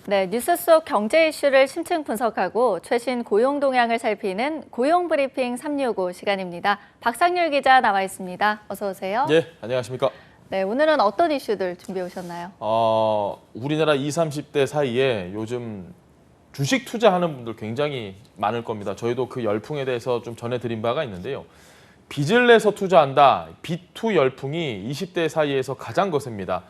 네, 뉴스 속 경제 이슈를 심층 분석하고 최신 고용 동향을 살피는 고용 브리핑 365 시간입니다. 박상률 기자 나와 있습니다. 어서 오세요. 네, 안녕하십니까. 네, 오늘은 어떤 이슈들 준비해 오셨나요? 우리나라 20, 30대 사이에 요즘 주식 투자하는 분들 굉장히 많을 겁니다. 저희도 그 열풍에 대해서 좀 전해드린 바가 있는데요. 빚을 내서 투자한다. 빚투 열풍이 20대 사이에서 가장 거셉니다.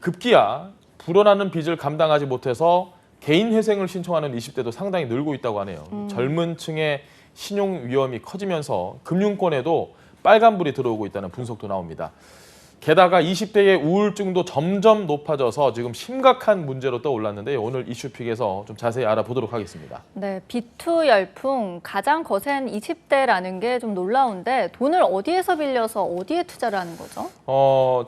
급기야 불어나는 빚을 감당하지 못해서 개인 회생을 신청하는 20대도 상당히 늘고 있다고 하네요. 젊은 층의 신용 위험이 커지면서 금융권에도 빨간불이 들어오고 있다는 분석도 나옵니다. 게다가 20대의 우울증도 점점 높아져서 지금 심각한 문제로 떠올랐는데 오늘 이슈픽에서 좀 자세히 알아보도록 하겠습니다. 네, 빚투 열풍 가장 거센 20대라는 게 좀 놀라운데 돈을 어디에서 빌려서 어디에 투자를 하는 거죠?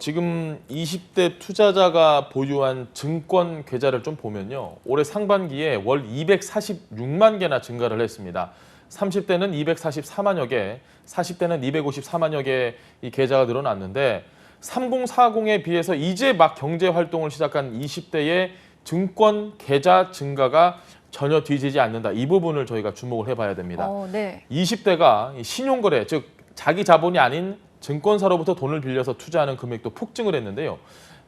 지금 20대 투자자가 보유한 증권 계좌를 좀 보면요. 올해 상반기에 월 246만 개나 증가를 했습니다. 30대는 244만여 개, 40대는 254만여 개의 이 계좌가 늘어났는데 3040에 비해서 이제 막 경제 활동을 시작한 20대의 증권 계좌 증가가 전혀 뒤지지 않는다. 이 부분을 저희가 주목을 해봐야 됩니다. 네. 20대가 신용거래, 즉 자기 자본이 아닌 증권사로부터 돈을 빌려서 투자하는 금액도 폭증을 했는데요.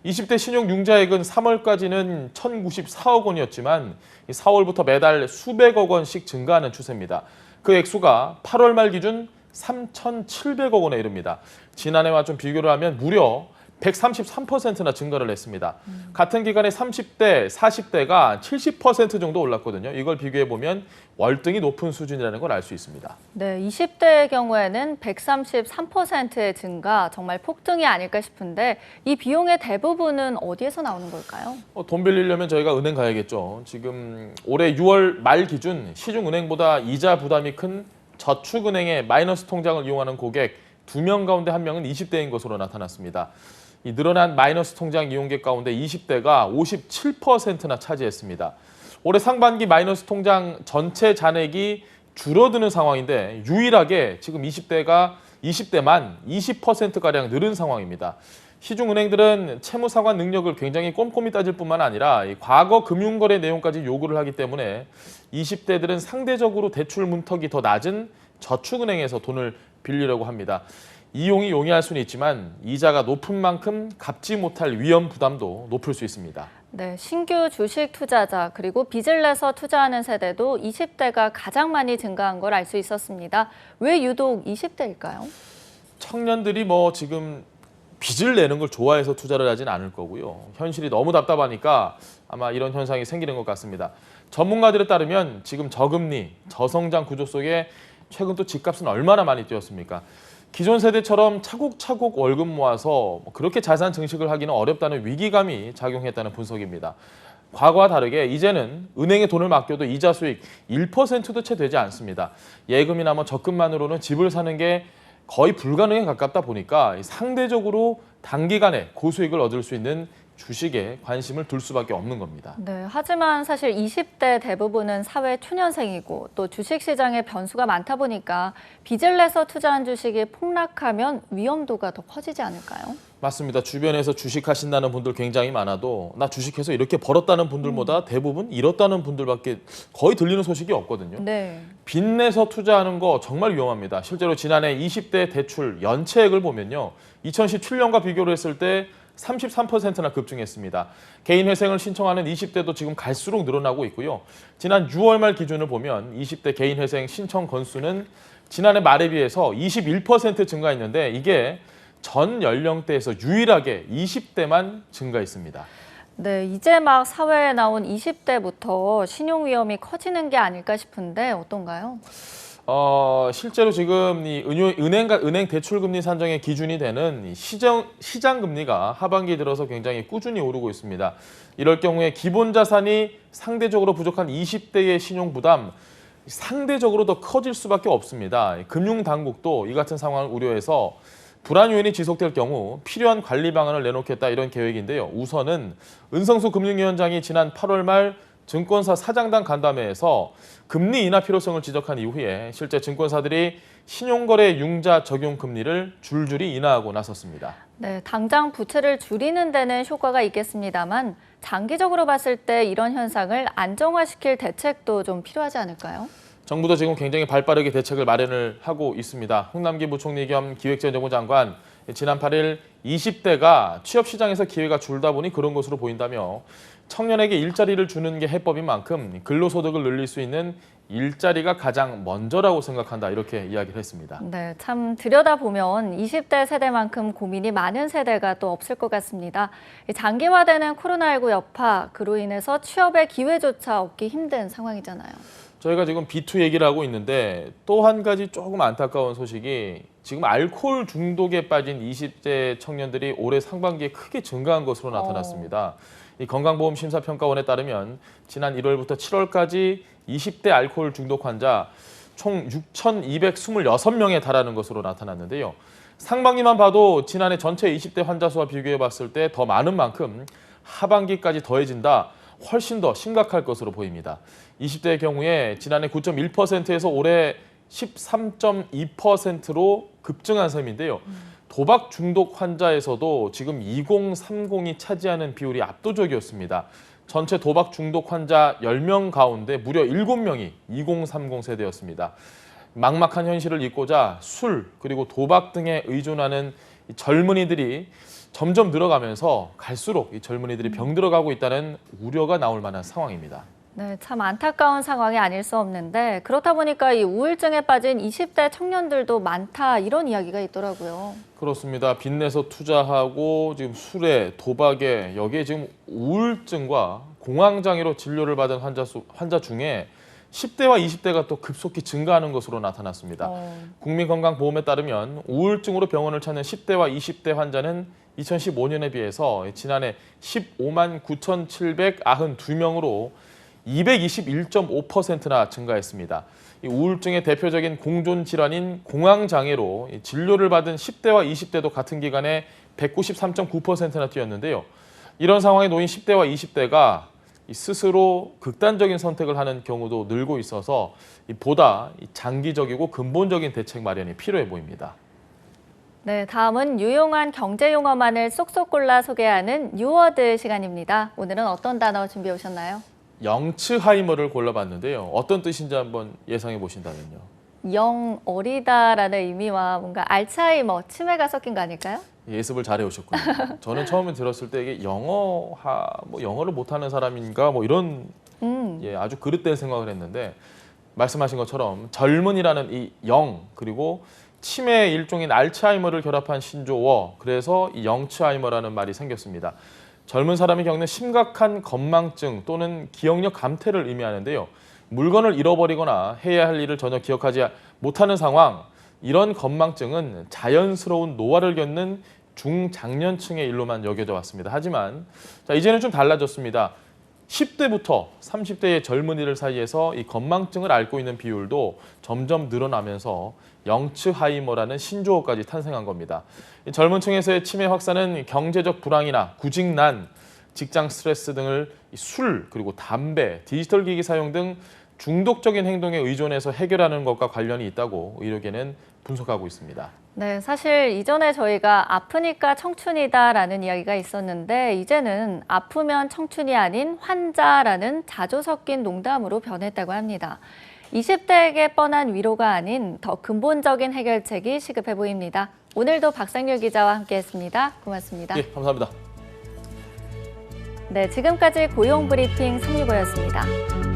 20대 신용융자액은 3월까지는 1,094억 원이었지만 4월부터 매달 수백억 원씩 증가하는 추세입니다. 그 액수가 8월 말 기준 3,700억 원에 이릅니다. 지난해와 좀 비교를 하면 무려 133%나 증가를 했습니다. 같은 기간에 30대, 40대가 70% 정도 올랐거든요. 이걸 비교해보면 월등히 높은 수준이라는 걸 알 수 있습니다. 네, 20대의 경우에는 133%의 증가, 정말 폭등이 아닐까 싶은데 이 비용의 대부분은 어디에서 나오는 걸까요? 돈 빌리려면 저희가 은행 가야겠죠. 지금 올해 6월 말 기준 시중은행보다 이자 부담이 큰 저축은행의 마이너스 통장을 이용하는 고객 2명 가운데 1명은 20대인 것으로 나타났습니다. 이 늘어난 마이너스 통장 이용객 가운데 20대가 57%나 차지했습니다. 올해 상반기 마이너스 통장 전체 잔액이 줄어드는 상황인데 유일하게 지금 20대만 20%가량 늘은 상황입니다. 시중은행들은 채무 상환 능력을 굉장히 꼼꼼히 따질 뿐만 아니라 과거 금융거래 내용까지 요구를 하기 때문에 20대들은 상대적으로 대출 문턱이 더 낮은 저축은행에서 돈을 빌리려고 합니다. 이용이 용이할 수는 있지만 이자가 높은 만큼 갚지 못할 위험 부담도 높을 수 있습니다. 네, 신규 주식 투자자 그리고 빚을 내서 투자하는 세대도 20대가 가장 많이 증가한 걸 알 수 있었습니다. 왜 유독 20대일까요? 청년들이 지금 빚을 내는 걸 좋아해서 투자를 하진 않을 거고요. 현실이 너무 답답하니까 아마 이런 현상이 생기는 것 같습니다. 전문가들에 따르면 지금 저금리, 저성장 구조 속에 최근 또 집값은 얼마나 많이 뛰었습니까? 기존 세대처럼 차곡차곡 월급 모아서 그렇게 자산 증식을 하기는 어렵다는 위기감이 작용했다는 분석입니다. 과거와 다르게 이제는 은행에 돈을 맡겨도 이자 수익 1%도 채 되지 않습니다. 예금이나 적금만으로는 집을 사는 게 거의 불가능에 가깝다 보니까 상대적으로 단기간에 고수익을 얻을 수 있는 주식에 관심을 둘 수밖에 없는 겁니다. 네, 하지만 사실 20대 대부분은 사회 초년생이고 또 주식시장에 변수가 많다 보니까 빚을 내서 투자한 주식이 폭락하면 위험도가 더 커지지 않을까요? 맞습니다. 주변에서 주식하신다는 분들 굉장히 많아도 나 주식해서 이렇게 벌었다는 분들보다 대부분 잃었다는 분들밖에 거의 들리는 소식이 없거든요. 네. 빚 내서 투자하는 거 정말 위험합니다. 실제로 지난해 20대 대출 연체액을 보면요. 2017년과 비교를 했을 때 33%나 급증했습니다. 개인 회생을 신청하는 20대도 지금 갈수록 늘어나고 있고요. 지난 6월 말 기준을 보면 20대 개인 회생 신청 건수는 지난해 말에 비해서 21% 증가했는데 이게 전 연령대에서 유일하게 20대만 증가했습니다. 네, 이제 막 사회에 나온 20대부터 신용 위험이 커지는 게 아닐까 싶은데 어떤가요? 실제로 지금 이 은행 대출 금리 산정의 기준이 되는 이 시장 금리가 하반기 들어서 굉장히 꾸준히 오르고 있습니다. 이럴 경우에 기본 자산이 상대적으로 부족한 20대의 신용 부담 상대적으로 더 커질 수밖에 없습니다. 금융 당국도 이 같은 상황을 우려해서 불안 요인이 지속될 경우 필요한 관리 방안을 내놓겠다 이런 계획인데요. 우선은 은성수 금융위원장이 지난 8월 말 증권사 사장단 간담회에서 금리 인하 필요성을 지적한 이후에 실제 증권사들이 신용거래 융자 적용 금리를 줄줄이 인하하고 나섰습니다. 네, 당장 부채를 줄이는 데는 효과가 있겠습니다만 장기적으로 봤을 때 이런 현상을 안정화시킬 대책도 좀 필요하지 않을까요? 정부도 지금 굉장히 발빠르게 대책을 마련을 하고 있습니다. 홍남기 부총리 겸 기획재정부 장관, 지난 8일 20대가 취업시장에서 기회가 줄다 보니 그런 것으로 보인다며 청년에게 일자리를 주는 게 해법인 만큼 근로소득을 늘릴 수 있는 일자리가 가장 먼저라고 생각한다, 이렇게 이야기를 했습니다. 네, 참 들여다보면 20대 세대만큼 고민이 많은 세대가 또 없을 것 같습니다. 장기화되는 코로나19 여파, 그로 인해서 취업의 기회조차 얻기 힘든 상황이잖아요. 저희가 지금 B2 얘기를 하고 있는데 또 한 가지 조금 안타까운 소식이 지금 알코올 중독에 빠진 20대 청년들이 올해 상반기에 크게 증가한 것으로 나타났습니다. 이 건강보험심사평가원에 따르면 지난 1월부터 7월까지 20대 알코올 중독 환자 총 6,226명에 달하는 것으로 나타났는데요. 상반기만 봐도 지난해 전체 20대 환자 수와 비교해 봤을 때 더 많은 만큼 하반기까지 더해진다, 훨씬 더 심각할 것으로 보입니다. 20대의 경우에 지난해 9.1%에서 올해 13.2%로 급증한 셈인데요. 도박 중독 환자에서도 지금 2030이 차지하는 비율이 압도적이었습니다. 전체 도박 중독 환자 10명 가운데 무려 7명이 2030 세대였습니다. 막막한 현실을 잊고자 술 그리고 도박 등에 의존하는 이 젊은이들이 점점 늘어가면서 갈수록 이 젊은이들이 병들어가고 있다는 우려가 나올 만한 상황입니다. 네, 참 안타까운 상황이 아닐 수 없는데 그렇다 보니까 이 우울증에 빠진 20대 청년들도 많다, 이런 이야기가 있더라고요. 그렇습니다. 빚내서 투자하고 지금 술에 도박에 여기에 지금 우울증과 공황장애로 진료를 받은 환자 중에 10대와 20대가 또 급속히 증가하는 것으로 나타났습니다. 국민건강보험에 따르면 우울증으로 병원을 찾는 10대와 20대 환자는 2015년에 비해서 지난해 15만 9,792명으로 221.5%나 증가했습니다. 이 우울증의 대표적인 공존 질환인 공황장애로 진료를 받은 10대와 20대도 같은 기간에 193.9%나 뛰었는데요. 이런 상황에 놓인 10대와 20대가 스스로 극단적인 선택을 하는 경우도 늘고 있어서 보다 장기적이고 근본적인 대책 마련이 필요해 보입니다. 네, 다음은 유용한 경제 용어만을 쏙쏙 골라 소개하는 뉴워드 시간입니다. 오늘은 어떤 단어 준비해 오셨나요? 영츠하이머를 골라봤는데요. 어떤 뜻인지 한번 예상해 보신다면요. 영 어리다라는 의미와 뭔가 알츠하이머, 치매가 섞인 거 아닐까요? 예습을 잘해 오셨군요. 저는 처음에 들었을 때 이게 영어를 못하는 사람인가 이런 아주 그릇된 생각을 했는데 말씀하신 것처럼 젊은이라는 이 영, 그리고 치매의 일종인 알츠하이머를 결합한 신조어, 그래서 이 영츠하이머라는 말이 생겼습니다. 젊은 사람이 겪는 심각한 건망증 또는 기억력 감퇴를 의미하는데요. 물건을 잃어버리거나 해야 할 일을 전혀 기억하지 못하는 상황, 이런 건망증은 자연스러운 노화를 겪는 중장년층의 일로만 여겨져 왔습니다. 하지만 이제는 좀 달라졌습니다. 10대부터 30대의 젊은이들 사이에서 이 건망증을 앓고 있는 비율도 점점 늘어나면서 영츠하이머라는 신조어까지 탄생한 겁니다. 젊은 층에서의 치매 확산은 경제적 불황이나 구직난, 직장 스트레스 등을 술, 그리고 담배, 디지털 기기 사용 등 중독적인 행동에 의존해서 해결하는 것과 관련이 있다고 의료계는 분석하고 있습니다. 네, 사실 이전에 저희가 아프니까 청춘이다라는 이야기가 있었는데 이제는 아프면 청춘이 아닌 환자라는 자주 섞인 농담으로 변했다고 합니다. 20대에게 뻔한 위로가 아닌 더 근본적인 해결책이 시급해 보입니다. 오늘도 박상률 기자와 함께했습니다. 고맙습니다. 예, 감사합니다. 네, 지금까지 고용브리핑 365였습니다.